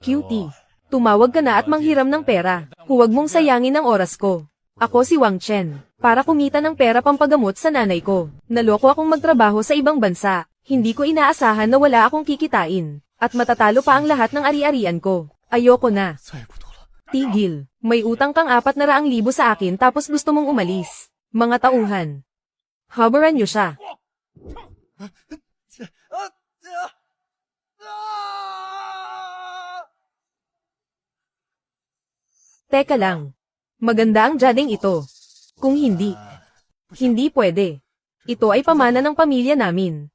Cutie, tumawag ka na at manghiram ng pera. Huwag mong sayangin ang oras ko. Ako si Wang Chen. Para kumita ng pera pampagamot sa nanay ko. Naloko akong magtrabaho sa ibang bansa. Hindi ko inaasahan na wala akong kikitain. At matatalo pa ang lahat ng ari-arian ko. Ayoko na. Tigil. May utang kang 400,000 sa akin tapos gusto mong umalis. Mga tauhan. Habaran niyo siya. Teka lang. Maganda ang jading ito. Kung hindi, hindi pwede. Ito ay pamana ng pamilya namin.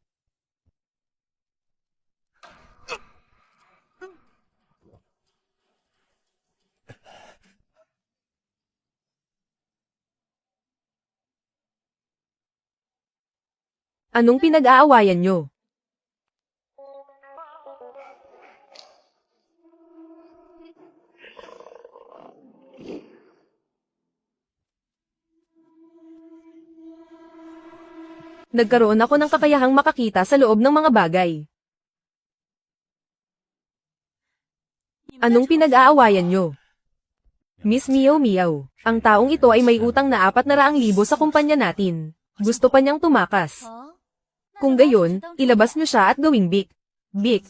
Anong pinag-aawayan nyo? Nagkaroon ako ng kakayahang makakita sa loob ng mga bagay. Anong pinag-aawayan nyo? Miss Meow Meow, ang taong ito ay may utang na 400,000 sa kumpanya natin. Gusto pa niyang tumakas. Kung gayon, ilabas niyo siya at gawing bik. Bik.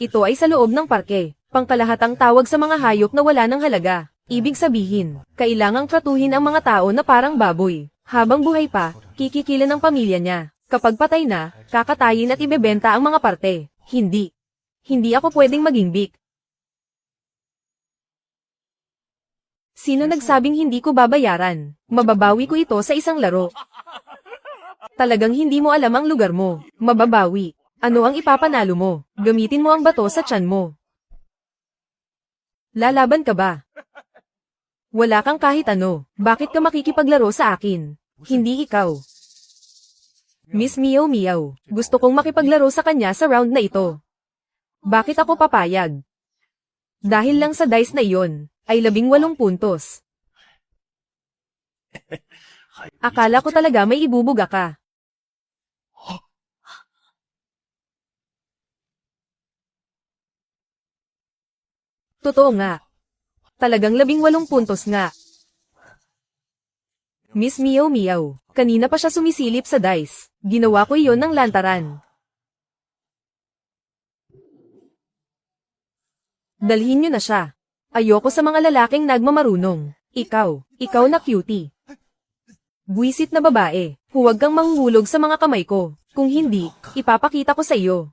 Ito ay sa loob ng parke, pangkalahatang tawag sa mga hayop na wala ng halaga. Ibig sabihin, kailangang tratuhin ang mga tao na parang baboy. Habang buhay pa, kikikilan ng pamilya niya. Kapag patay na, kakatayin at ibebenta ang mga parte. Hindi. Hindi ako pwedeng maging bik. Sino nagsabing hindi ko babayaran? Mababawi ko ito sa isang laro. Talagang hindi mo alam ang lugar mo. Mababawi. Ano ang ipapanalo mo? Gamitin mo ang bato sa tiyan mo. Lalaban ka ba? Wala kang kahit ano. Bakit ka makikipaglaro sa akin? Hindi ikaw. Miss Meow Meow, gusto kong makipaglaro sa kanya sa round na ito. Bakit ako papayag? Dahil lang sa dice na iyon, ay 18 puntos. Akala ko talaga may ibubuga ka. Totoo nga. Talagang 18 puntos nga. Miss Meow Meow, kanina pa siya sumisilip sa dice. Ginawa ko iyon ng lantaran. Dalhin niyo na siya. Ayoko sa mga lalaking nagmamarunong. Ikaw na cutie. Buwisit na babae, huwag kang manghuhulog sa mga kamay ko. Kung hindi, ipapakita ko sa iyo.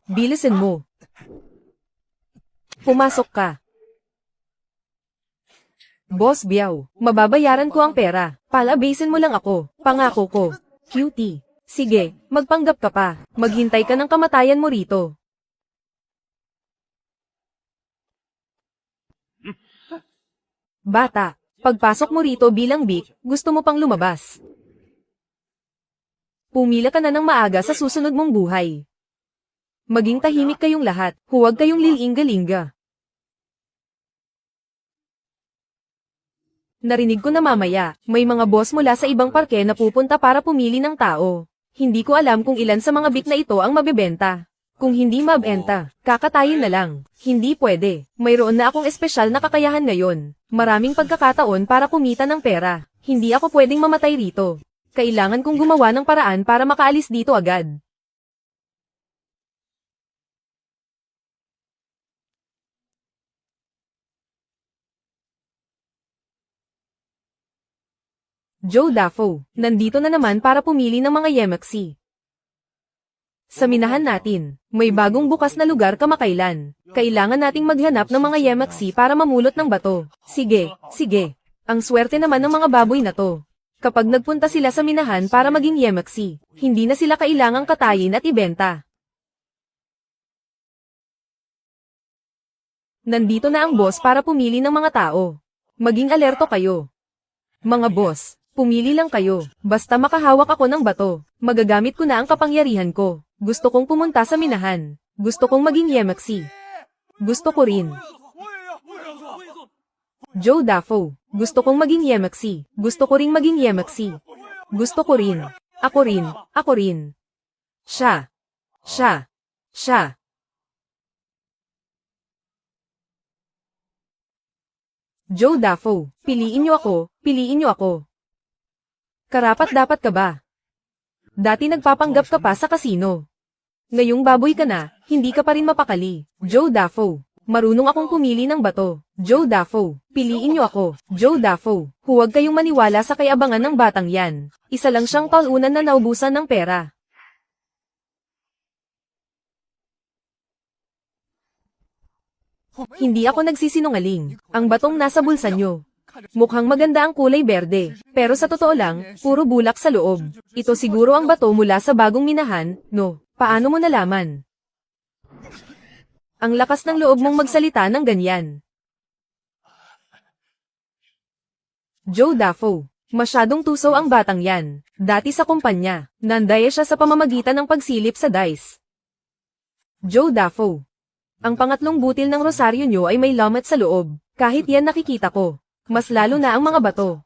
Bilisin mo. Pumasok ka. Boss Biao, mababayaran ko ang pera. Palabasin mo lang ako, pangako ko. Cutie. Sige, magpanggap ka pa. Maghintay ka ng kamatayan mo rito. Bata, pagpasok mo rito bilang bik, gusto mo pang lumabas. Pumila ka na ng maaga sa susunod mong buhay. Maging tahimik kayong lahat, huwag kayong lilinga-linga. Narinig ko na mamaya, may mga boss mula sa ibang parke na pupunta para pumili ng tao. Hindi ko alam kung ilan sa mga bik na ito ang mabebenta. Kung hindi mabenta, kakatayin na lang. Hindi pwede. Mayroon na akong espesyal na kakayahan ngayon. Maraming pagkakataon para kumita ng pera. Hindi ako pwedeng mamatay rito. Kailangan kong gumawa ng paraan para makaalis dito agad. Joe Dafoe, nandito na naman para pumili ng mga yemaksi. Sa minahan natin, may bagong bukas na lugar kamakailan. Kailangan nating maghanap ng mga yemaksi para mamulot ng bato. Sige, sige. Ang swerte naman ng mga baboy na to. Kapag nagpunta sila sa minahan para maging yemaksi, hindi na sila kailangang katayin at ibenta. Nandito na ang boss para pumili ng mga tao. Maging alerto kayo. Mga boss, pumili lang kayo. Basta makahawak ako ng bato, magagamit ko na ang kapangyarihan ko. Gusto kong pumunta sa minahan. Gusto kong maging yemaksi. Gusto ko rin. Joe Dafoe, gusto kong maging yemaksi. Gusto ko ring maging yemaksi. Gusto ko rin. Ako rin. Ako rin. Siya. Siya. Siya. Joe Dafoe, piliin niyo ako, piliin niyo ako. Karapat-dapat ka ba? Dati nagpapanggap ka pa sa kasino. Ngayong baboy ka na, hindi ka pa rin mapakali. Joe Dafoe, marunong akong pumili ng bato. Joe Dafoe, piliin niyo ako. Joe Dafoe, huwag kayong maniwala sa kayabangan ng batang yan. Isa lang siyang talunan na naubusan ng pera. Hindi ako nagsisinungaling. Ang batong nasa bulsa nyo. Mukhang maganda ang kulay berde, pero sa totoo lang, puro bulak sa loob. Ito siguro ang bato mula sa bagong minahan, no? Paano mo nalaman? Ang lakas ng loob mong magsalita ng ganyan. Joe Dafoe, masyadong tusaw ang batang yan. Dati sa kumpanya, nandaya siya sa pamamagitan ng pagsilip sa dice. Joe Dafoe, ang pangatlong butil ng rosaryo nyo ay may lamat sa loob. Kahit yan nakikita ko. Mas lalo na ang mga bato.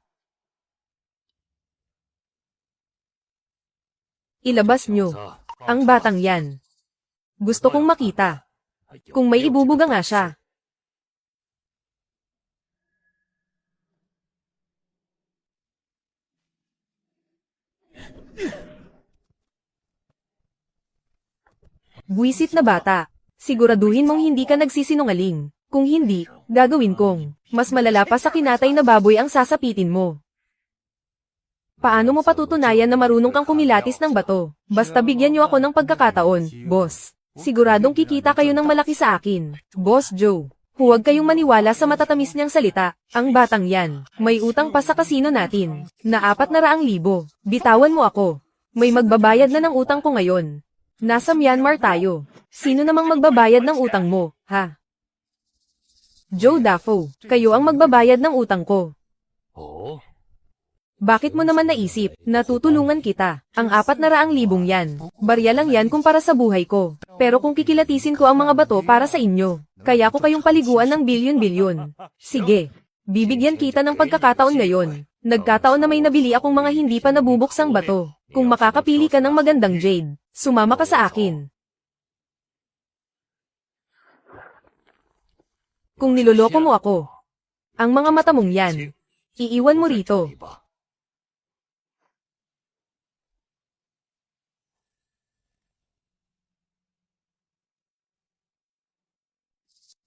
Ilabas nyo. Ang batang yan. Gusto kong makita. Kung may ibubuga nga siya. Buwisit na bata. Siguraduhin mong hindi ka nagsisinungaling. Kung hindi, gagawin kong mas malala pa sa kinatay na baboy ang sasapitin mo. Paano mo patutunayan na marunong kang kumilatis ng bato? Basta bigyan niyo ako ng pagkakataon, boss. Siguradong kikita kayo ng malaki sa akin. Boss Joe, huwag kayong maniwala sa matatamis niyang salita. Ang batang yan, may utang pa sa kasino natin, na 400,000. Bitawan mo ako. May magbabayad na ng utang ko ngayon. Nasa Myanmar tayo. Sino namang magbabayad ng utang mo, ha? Joe Dafoe, kayo ang magbabayad ng utang ko. Oh? Bakit mo naman naisip na tutulungan kita? Ang 400,000 yan. Barya lang yan kumpara sa buhay ko. Pero kung kikilatisin ko ang mga bato para sa inyo, kaya ko kayong paliguan ng bilyon-bilyon. Sige, bibigyan kita ng pagkakataon ngayon. Nagkataon na may nabili akong mga hindi pa nabubuksang bato. Kung makakapili ka ng magandang jade, sumama ka sa akin. Kung niloloko mo ako, ang mga mata mong yan, iiwan mo rito.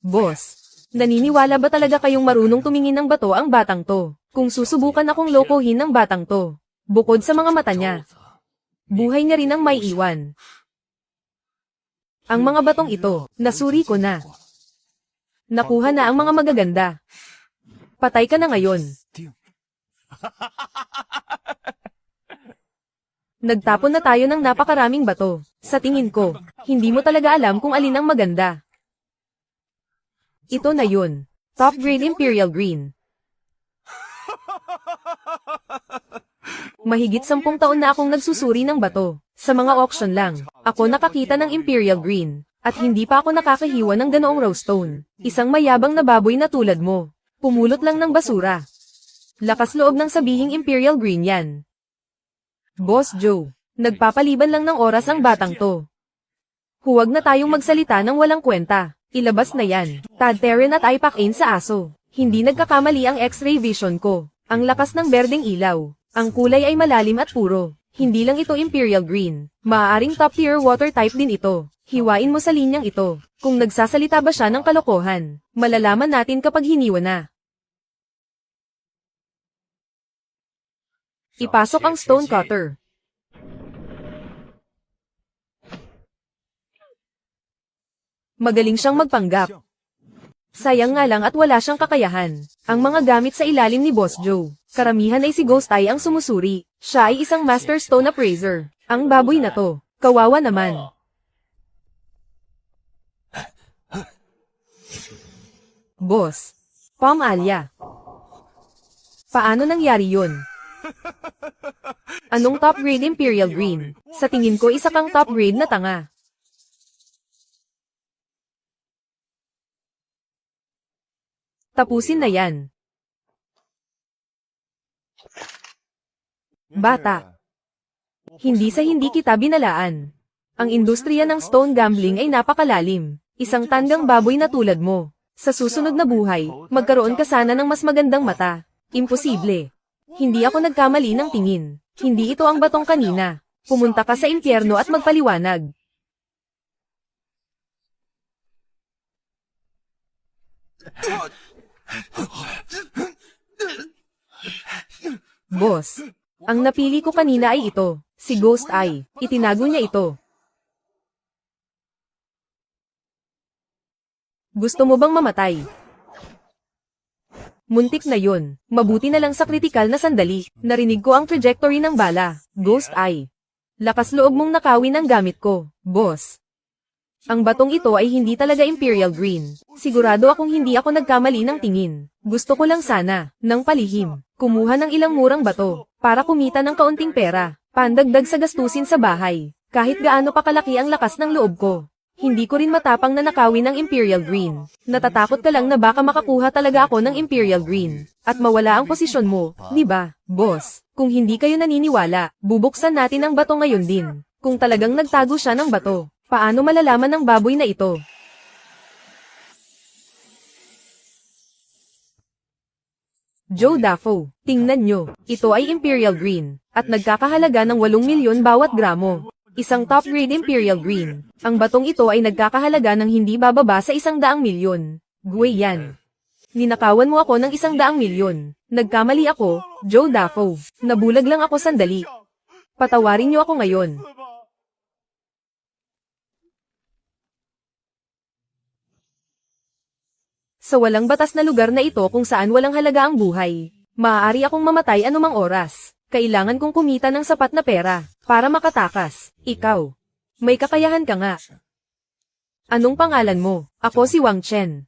Boss, naniniwala ba talaga kayong marunong tumingin ng bato ang batang to? Kung susubukan akong lokohin ng batang to, bukod sa mga mata niya, buhay niya rin ang may iwan. Ang mga batong ito, nasuri ko na. Nakuha na ang mga magaganda. Patay ka na ngayon. Nagtapon na tayo ng napakaraming bato. Sa tingin ko, hindi mo talaga alam kung alin ang maganda. Ito na yun. Top grade Imperial Green. Mahigit 10 taon na akong nagsusuri ng bato. Sa mga auction lang, ako nakakita ng Imperial Green. At hindi pa ako nakakahiwa ng ganoong rowstone. Isang mayabang na baboy na tulad mo. Pumulot lang ng basura. Lakas loob ng sabihing Imperial Green yan. Boss Joe, nagpapaliban lang ng oras ang batang to. Huwag na tayong magsalita ng walang kwenta. Ilabas na yan. Tad Terran at iPac-in sa aso. Hindi nagkakamali ang X-ray vision ko. Ang lakas ng berdeng ilaw. Ang kulay ay malalim at puro. Hindi lang ito Imperial Green. Maaaring top tier water type din ito. Hiwain mo sa linyang ito. Kung nagsasalita ba siya ng kalokohan, malalaman natin kapag hiniwa na. Ipasok ang stone cutter. Magaling siyang magpanggap. Sayang nga lang at wala siyang kakayahan. Ang mga gamit sa ilalim ni Boss Joe, karamihan ay si Ghost Eye ang sumusuri. Siya ay isang Master Stone Appraiser. Ang baboy na to, kawawa naman. Boss, Pam Alia. Paano nangyari yun? Anong top grade Imperial Green? Sa tingin ko isa kang top grade na tanga. Tapusin na yan. Bata. Hindi sa hindi kita binalaan. Ang industriya ng stone gambling ay napakalalim. Isang tandang baboy na tulad mo. Sa susunod na buhay, magkaroon ka sana ng mas magandang mata. Imposible. Hindi ako nagkamali ng tingin. Hindi ito ang batong kanina. Pumunta ka sa impyerno at magpaliwanag. Boss, ang napili ko kanina ay ito, si Ghost Eye. Itinago niya ito. Gusto mo bang mamatay? Muntik na yun. Mabuti na lang sa kritikal na sandali. Narinig ko ang trajectory ng bala. Ghost Eye. Lakas loob mong nakawin ang gamit ko, boss. Ang batong ito ay hindi talaga Imperial Green. Sigurado akong hindi ako nagkamali ng tingin. Gusto ko lang sana, ng palihim, kumuha ng ilang murang bato, para kumita ng kaunting pera, pandagdag sa gastusin sa bahay, kahit gaano pa kalaki ang lakas ng loob ko. Hindi ko rin matapang na nakawin ng Imperial Green. Natatakot ka lang na baka makakuha talaga ako ng Imperial Green, at mawala ang posisyon mo, di ba, boss? Kung hindi kayo naniniwala, bubuksan natin ang bato ngayon din. Kung talagang nagtago siya ng bato, paano malalaman ng baboy na ito? Joe Dafoe, tingnan nyo, ito ay Imperial Green, at nagkakahalaga ng 8 milyon bawat gramo. Isang top-grade Imperial Green. Ang batong ito ay nagkakahalaga ng hindi bababa sa 100 milyon. Guwe yan. Ninakawan mo ako ng 100 milyon. Nagkamali ako, Joe Dafoe. Nabulag lang ako sandali. Patawarin niyo ako ngayon. Sa walang batas na lugar na ito kung saan walang halaga ang buhay, maaari akong mamatay anumang oras. Kailangan kong kumita ng sapat na pera, para makatakas. Ikaw. May kakayahan ka nga. Anong pangalan mo? Ako si Wang Chen.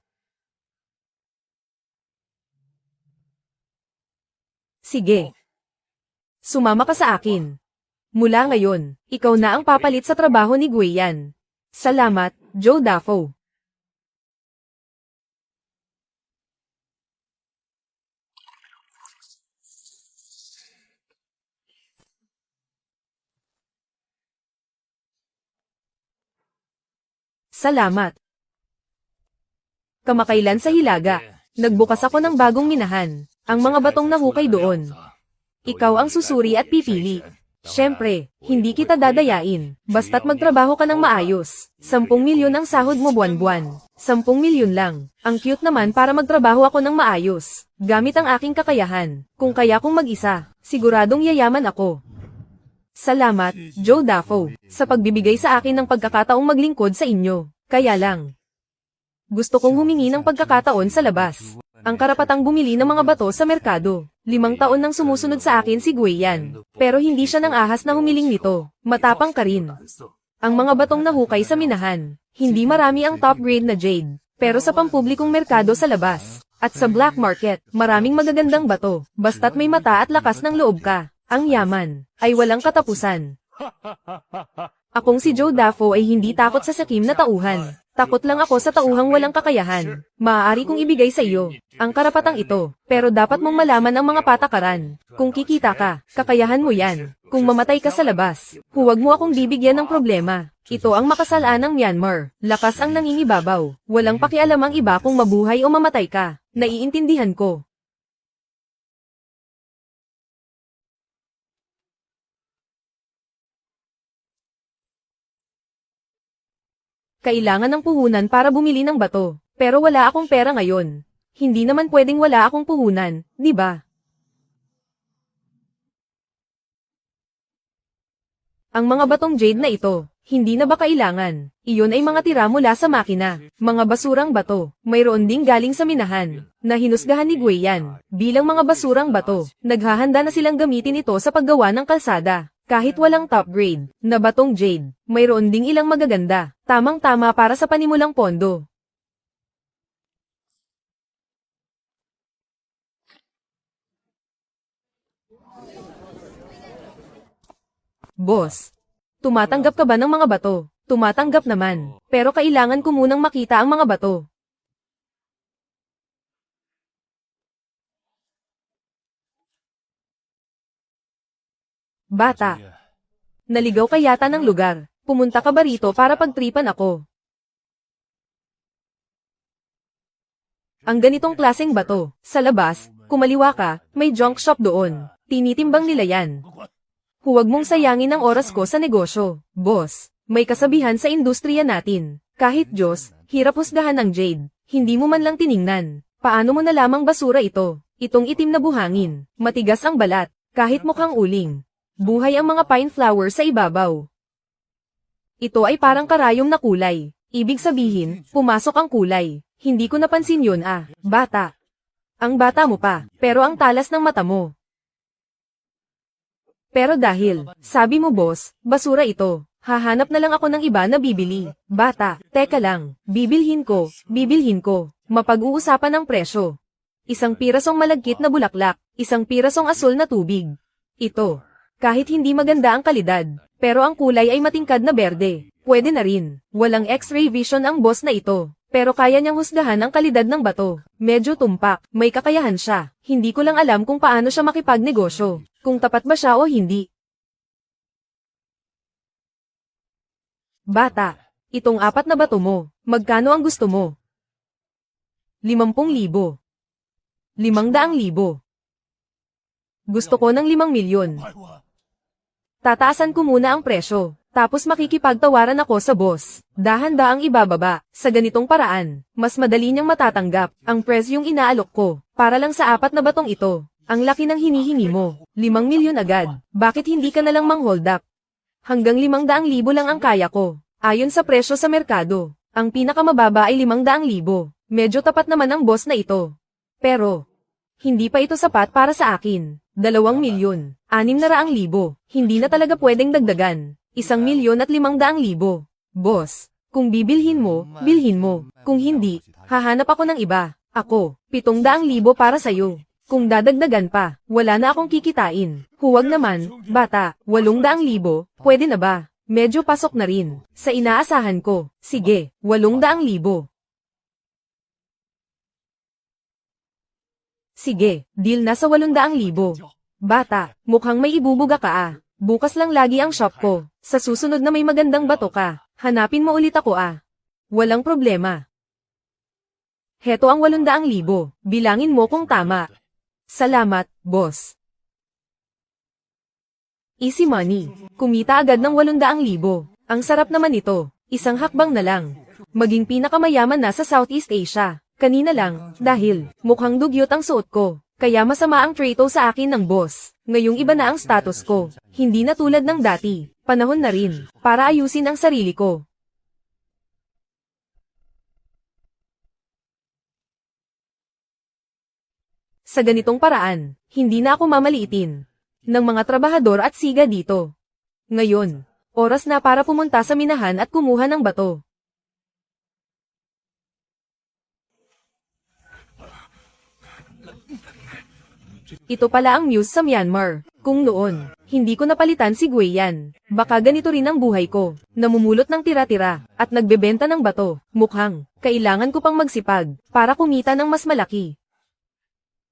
Sige. Sumama ka sa akin. Mula ngayon, ikaw na ang papalit sa trabaho ni Guiyan. Salamat, Joe Dafoe. Salamat. Kamakailan sa Hilaga, nagbukas ako ng bagong minahan, ang mga batong nahukay doon. Ikaw ang susuri at pipili. Siyempre, hindi kita dadayain, basta't magtrabaho ka ng maayos. 10 milyon ang sahod mo buwan-buwan. 10 milyon lang. Ang cute naman para magtrabaho ako ng maayos, gamit ang aking kakayahan. Kung kaya kong mag-isa, siguradong yayaman ako. Salamat, Joe Dafoe, sa pagbibigay sa akin ng pagkakataong maglingkod sa inyo. Kaya lang, gusto kong humingi ng pagkakataon sa labas. Ang karapatang bumili ng mga bato sa merkado. 5 taon nang sumusunod sa akin si Guiyan. Pero hindi siya nang ahas na humiling nito. Matapang ka rin. Ang mga batong nahukay sa minahan. Hindi marami ang top grade na jade. Pero sa pampublikong merkado sa labas, at sa black market, maraming magagandang bato. Basta't may mata at lakas ng loob ka. Ang yaman ay walang katapusan. Akong si Joe Dafoe ay hindi takot sa sakim na tauhan. Takot lang ako sa tauhang walang kakayahan. Maaari kong ibigay sa iyo ang karapatang ito, pero dapat mong malaman ang mga patakaran. Kung kikita ka, kakayahan mo yan. Kung mamatay ka sa labas, huwag mo akong bibigyan ng problema. Ito ang makasalaan ng Myanmar. Lakas ang nangingibabaw. Walang pakialam ang iba kung mabuhay o mamatay ka. Naiintindihan ko. Kailangan ng puhunan para bumili ng bato. Pero wala akong pera ngayon. Hindi naman pwedeng wala akong puhunan, di ba? Ang mga batong jade na ito, hindi na ba kailangan? Iyon ay mga tira mula sa makina. Mga basurang bato, mayroon ding galing sa minahan, na hinusgahan ni Guiyan. Bilang mga basurang bato, naghahanda na silang gamitin ito sa paggawa ng kalsada. Kahit walang top grade na batong jade, mayroon ding ilang magaganda, tamang-tama para sa panimulang pondo. Boss, tumatanggap ka ba ng mga bato? Tumatanggap naman, pero kailangan ko munang makita ang mga bato. Bata, naligaw ka yata ng lugar. Pumunta ka ba rito para pagtripan ako? Ang ganitong klaseng bato, sa labas, kumaliwa ka, may junk shop doon. Tinitimbang nila yan. Huwag mong sayangin ang oras ko sa negosyo, boss. May kasabihan sa industriya natin. Kahit Diyos, hirap husgahan ng jade. Hindi mo man lang tiningnan. Paano mo nalamang basura ito? Itong itim na buhangin. Matigas ang balat. Kahit mukhang uling. Buhay ang mga pine flower sa ibabaw. Ito ay parang karayom na kulay. Ibig sabihin, pumasok ang kulay. Hindi ko napansin yun bata. Ang bata mo pa, pero ang talas ng mata mo. Pero dahil, sabi mo boss, basura ito, hahanap na lang ako ng iba na bibili. Bata, teka lang, bibilhin ko. Mapag-uusapan ng presyo. Isang pirasong malagkit na bulaklak, isang pirasong asul na tubig. Ito, kahit hindi maganda ang kalidad, pero ang kulay ay matingkad na berde, pwede na rin. Walang X-ray vision ang boss na ito. Pero kaya niyang husgahan ang kalidad ng bato. Medyo tumpak, may kakayahan siya. Hindi ko lang alam kung paano siya makipagnegosyo. Kung tapat ba siya o hindi. Bata, itong 4 na bato mo, magkano ang gusto mo? 50,000. 500,000. Gusto ko ng 5 milyon. Tataasan ko muna ang presyo. Tapos makikipagtawaran ako sa boss. Dahan-daang ibababa. Sa ganitong paraan, mas madali niyang matatanggap ang presyong inaalok ko. Para lang sa 4 na batong ito. Ang laki ng hinihingi mo. 5 milyon agad. Bakit hindi ka na lang mang-hold up? Hanggang 500,000 lang ang kaya ko. Ayon sa presyo sa merkado, ang pinakamababa ay 500,000. Medyo tapat naman ang boss na ito. Pero, hindi pa ito sapat para sa akin. 2 milyon. 600,000. Hindi na talaga pwedeng dagdagan. 1,500,000. Boss, kung bibilhin mo, bilhin mo. Kung hindi, hahanap ako ng iba. Ako, 700,000 para sayo. Kung dadagdagan pa, wala na akong kikitain. Huwag naman, bata, 800,000, pwede na ba? Medyo pasok na rin. Sa inaasahan ko, sige, 800,000. Sige, deal na sa 800,000. Bata, mukhang may ibubuga ka Bukas lang lagi ang shop ko. Sa susunod na may magandang bato ka, hanapin mo ulit ako Walang problema. Heto ang 800,000. Bilangin mo kung tama. Salamat, boss. Easy money. Kumita agad ng 800,000. Ang sarap naman ito. Isang hakbang na lang. Maging pinakamayaman na sa Southeast Asia. Kanina lang, dahil mukhang dugyot ang suot ko. Kaya masama ang trato sa akin ng boss. Ngayong iba na ang status ko. Hindi na tulad ng dati. Panahon na rin para ayusin ang sarili ko. Sa ganitong paraan, hindi na ako mamaliitin ng mga trabahador at siga dito. Ngayon, oras na para pumunta sa minahan at kumuha ng bato. Ito pala ang news sa Myanmar. Kung noon, hindi ko napalitan si Guiyan. Baka ganito rin ang buhay ko. Namumulot ng tira-tira, at nagbebenta ng bato. Mukhang, kailangan ko pang magsipag, para kumita ng mas malaki.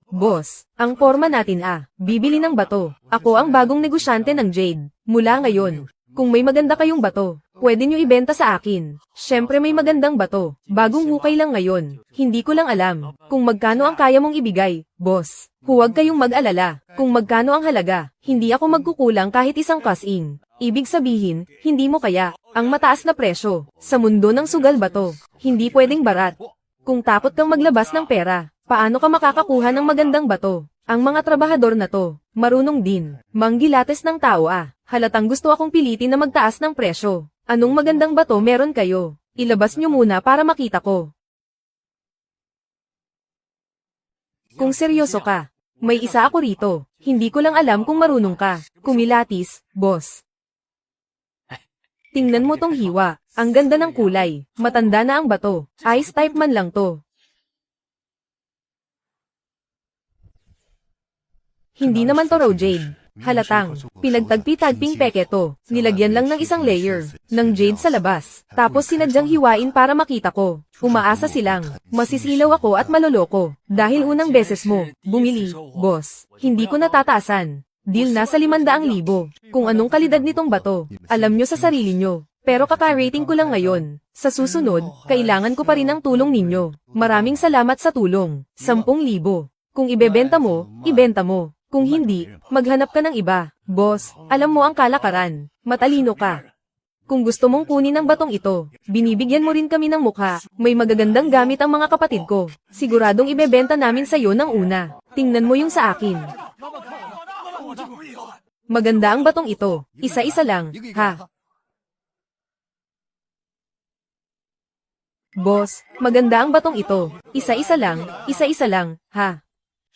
Boss, ang forma natin bibili ng bato. Ako ang bagong negosyante ng Jade. Mula ngayon, kung may maganda kayong bato, pwede nyo ibenta sa akin. Syempre may magandang bato. Bagong hukay lang ngayon. Hindi ko lang alam kung magkano ang kaya mong ibigay, boss. Huwag kayong mag-alala kung magkano ang halaga. Hindi ako magkukulang kahit isang kasing. Ibig sabihin, hindi mo kaya ang mataas na presyo. Sa mundo ng sugal bato, hindi pwedeng barat. Kung takot kang maglabas ng pera, paano ka makakakuha ng magandang bato? Ang mga trabahador na to, marunong din manggilates ng tao Halatang gusto akong pilitin na magtaas ng presyo. Anong magandang bato meron kayo? Ilabas nyo muna para makita ko. Kung seryoso ka, may isa ako rito. Hindi ko lang alam kung marunong ka. Kumilatis, boss. Tingnan mo tong hiwa. Ang ganda ng kulay. Matanda na ang bato. Ice type man lang to. Hindi naman to raw jade. Halatang, pinagtagpi-tagping peke to. Nilagyan lang ng isang layer ng jade sa labas. Tapos sinadyang hiwain para makita ko. Umaasa silang, masisilaw ako at maloloko. Dahil unang beses mo, bumili, boss. Hindi ko natataasan. Deal na sa 500,000. Kung anong kalidad nitong bato, alam nyo sa sarili nyo. Pero kaka-rating ko lang ngayon. Sa susunod, kailangan ko pa rin ng tulong ninyo. Maraming salamat sa tulong. 10,000. Kung ibebenta mo, ibenta mo. Kung hindi, maghanap ka ng iba. Boss, alam mo ang kalakaran. Matalino ka. Kung gusto mong kunin ang batong ito, binibigyan mo rin kami ng mukha. May magagandang gamit ang mga kapatid ko. Siguradong ibebenta namin sa iyo ng una. Tingnan mo yung sa akin. Maganda ang batong ito. Isa-isa lang, ha? Boss, maganda ang batong ito. Isa-isa lang, ha?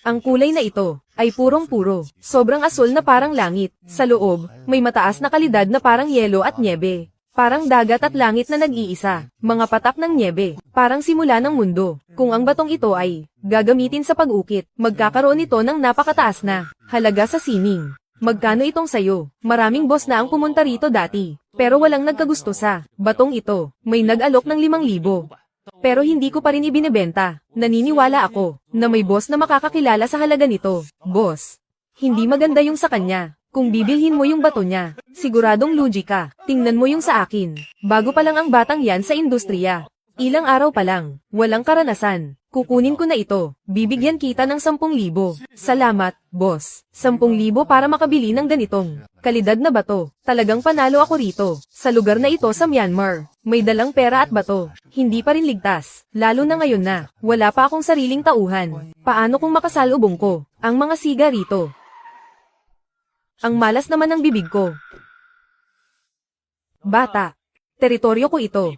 Ang kulay na ito ay purong-puro. Sobrang asul na parang langit. Sa loob, may mataas na kalidad na parang yelo at nyebe. Parang dagat at langit na nag-iisa. Mga patak ng nyebe. Parang simula ng mundo. Kung ang batong ito ay gagamitin sa pag-ukit, magkakaroon ito ng napakataas na halaga sa sining. Magkano itong sayo? Maraming boss na ang pumunta rito dati. Pero walang nagkagusto sa batong ito. May nag-alok ng 5,000. Pero hindi ko pa rin ibinebenta. Naniniwala ako na may boss na makakakilala sa halaga nito. Boss, hindi maganda yung sa kanya. Kung bibilhin mo yung bato niya, siguradong lugi ka. Tingnan mo yung sa akin. Bago pa lang ang batang yan sa industriya. Ilang araw pa lang. Walang karanasan. Kukunin ko na ito. Bibigyan kita ng 10,000. Salamat, boss. 10,000 para makabili ng ganitong kalidad na bato. Talagang panalo ako rito. Sa lugar na ito sa Myanmar. May dalang pera at bato. Hindi pa rin ligtas. Lalo na ngayon na. Wala pa akong sariling tauhan. Paano kung makasalubong ko ang mga siga rito? Ang malas naman ng bibig ko. Bata. Teritoryo ko ito.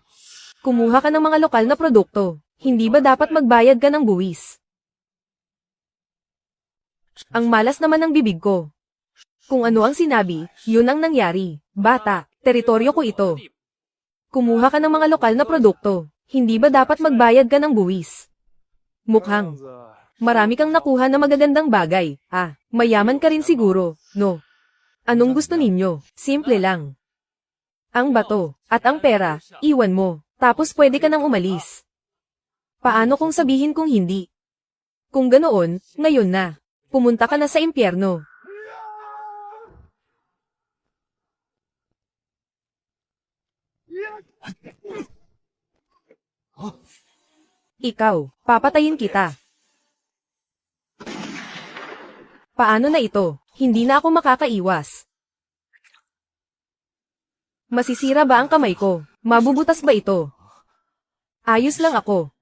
Kumuha ka ng mga lokal na produkto. Hindi ba dapat magbayad ka ng buwis? Ang malas naman ng bibig ko. Kung ano ang sinabi, yun ang nangyari. Bata, teritoryo ko ito. Kumuha ka ng mga lokal na produkto. Hindi ba dapat magbayad ka ng buwis? Mukhang marami kang nakuha na magagandang bagay. Mayaman ka rin siguro, no? Anong gusto ninyo? Simple lang. Ang bato, at ang pera, iwan mo. Tapos pwede ka nang umalis. Paano kung sabihin kung hindi? Kung ganoon, ngayon na. Pumunta ka na sa impyerno. Ikaw, papatayin kita. Paano na ito? Hindi na ako makakaiwas. Masisira ba ang kamay ko? Mabubutas ba ito? Ayos lang ako.